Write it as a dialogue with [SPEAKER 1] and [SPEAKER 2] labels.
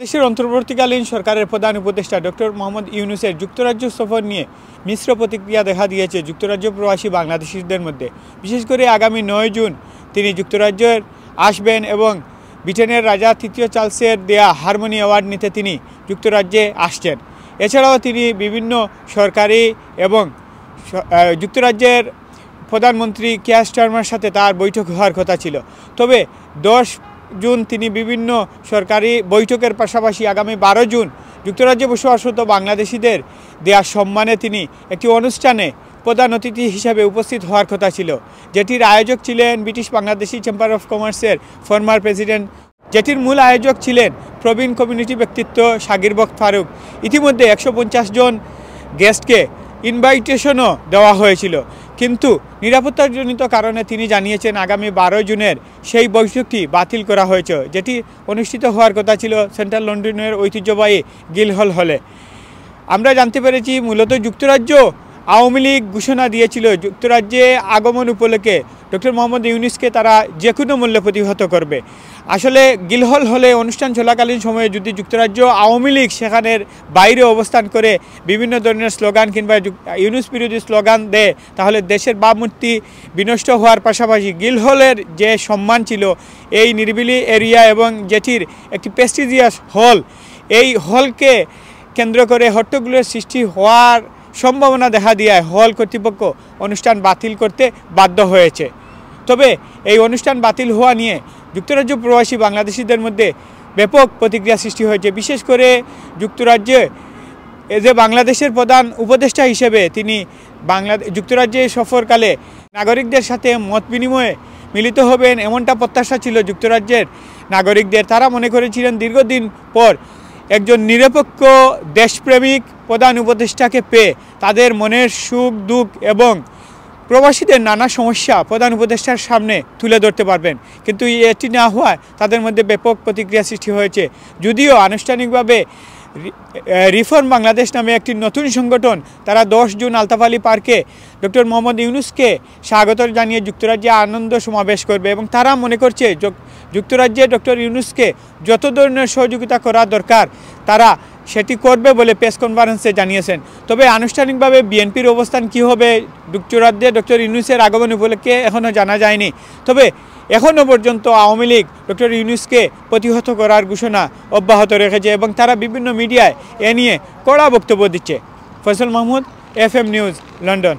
[SPEAKER 1] দেশের অন্তর্বর্তীকালীন সরকারের প্রধান উপদেষ্টা ডক্টর মোহাম্মদ ইউনূসের যুক্তরাজ্য সফর নিয়ে মিশ্র প্রতিক্রিয়া দেখা দিয়েছে যুক্তরাজ্য প্রবাসী বাংলাদেশিদের মধ্যে। বিশেষ করে আগামী 9 জুন তিনি যুক্তরাজ্যের আসবেন এবং ব্রিটেনের রাজা তৃতীয় চার্লসের দেয়া হারমোনি অ্যাওয়ার্ড নিতে তিনি যুক্তরাজ্যে আসছেন। এছাড়াও তিনি বিভিন্ন সরকারি এবং যুক্তরাজ্যের প্রধানমন্ত্রী কিয়ার স্টারমারের সাথে তার বৈঠক হওয়ার কথা ছিল। তবে 10 জুন তিনি বিভিন্ন সরকারি বৈঠকের পাশাপাশি আগামী 12 জুন যুক্তরাজ্যে বসবাসরত বাংলাদেশিদের দেয়া সম্মানে তিনি একটি অনুষ্ঠানে প্রধান অতিথি হিসাবে উপস্থিত হওয়ার কথা ছিল, যেটির আয়োজক ছিলেন ব্রিটিশ বাংলাদেশি চেম্বার অফ কমার্সের ফর্মার প্রেসিডেন্ট, যেটির মূল আয়োজক ছিলেন প্রবীণ কমিউনিটি ব্যক্তিত্ব শাকির বক্ত ফারুক। ইতিমধ্যে 150 জন গেস্টকে ইনভাইটেশনও দেওয়া হয়েছিল, কিন্তু নিরাপত্তাজনিত কারণে তিনি জানিয়েছেন আগামী 12 জুনের সেই বৈঠকটি বাতিল করা হয়েছে, যেটি অনুষ্ঠিত হওয়ার কথা ছিল সেন্ট্রাল লন্ডনের ঐতিহ্যবাহী গিলহল হলে। আমরা জানতে পেরেছি মূলত যুক্তরাজ্য আওয়ামী লীগ ঘোষণা দিয়েছিল যুক্তরাজ্যে আগমন উপলক্ষে ডক্টর মোহাম্মদ ইউনূসকে তারা যে কোনো মূল্যে প্রতিহত করবে। আসলে গিলহল হলে অনুষ্ঠান চলাকালীন সময়ে যদি যুক্তরাজ্য আওয়ামী লীগ সেখানের বাইরে অবস্থান করে বিভিন্ন ধরনের স্লোগান কিংবা ইউনূস বিরোধী স্লোগান দেয়, তাহলে দেশের ভাবমূর্তি বিনষ্ট হওয়ার পাশাপাশি গিলহলের যে সম্মান ছিল এই নিরিবিলি এরিয়া এবং যেটির একটি প্রেস্টিজিয়াস হল, এই হলকে কেন্দ্র করে হট্টগোলের সৃষ্টি হওয়ার সম্ভাবনা দেখা দিয়ে হল কর্তৃপক্ষ অনুষ্ঠান বাতিল করতে বাধ্য হয়েছে। তবে এই অনুষ্ঠান বাতিল হওয়া নিয়ে যুক্তরাজ্য প্রবাসী বাংলাদেশিদের মধ্যে ব্যাপক প্রতিক্রিয়া সৃষ্টি হয়েছে। বিশেষ করে যুক্তরাজ্যে যে বাংলাদেশের প্রধান উপদেষ্টা হিসেবে তিনি যুক্তরাজ্যে সফরকালে নাগরিকদের সাথে মত বিনিময়ে মিলিত হবেন এমনটা প্রত্যাশা ছিল যুক্তরাজ্যের নাগরিকদের। তারা মনে করেছিলেন দীর্ঘদিন পর একজন নিরপেক্ষ দেশপ্রেমিক প্রধান উপদেষ্টাকে পেয়ে তাদের মনের সুখ দুঃখ এবং প্রবাসীদের নানা সমস্যা প্রধান উপদেষ্টার সামনে তুলে ধরতে পারবেন, কিন্তু এটি না হওয়ায় তাদের মধ্যে ব্যাপক প্রতিক্রিয়া সৃষ্টি হয়েছে। যদিও আনুষ্ঠানিকভাবে রিফর্ম বাংলাদেশ নামে একটি নতুন সংগঠন তারা 10 জুন আলতাফ আলী পার্কে ডক্টর মোহাম্মদ ইউনূসকে স্বাগত জানিয়ে যুক্তরাজ্যে আনন্দ সমাবেশ করবে এবং তারা মনে করছে যুক্তরাজ্যে ডক্টর ইউনূসকে যত ধরনের সহযোগিতা করা দরকার তারা সেটি করবে বলে প্রেস কনফারেন্সে জানিয়েছেন। তবে আনুষ্ঠানিকভাবে বিএনপির অবস্থান কী হবে যুক্তরাজ্যে ডক্টর ইউনূসের আগমন উপলক্ষে এখনও জানা যায়নি। তবে এখনও পর্যন্ত আওয়ামী লীগ ডক্টর ইউনূসকে প্রতিহত করার ঘোষণা অব্যাহত রেখেছে এবং তারা বিভিন্ন মিডিয়ায় এ নিয়ে কড়া বক্তব্য দিচ্ছে। Faisal Mahmud, FM news, London.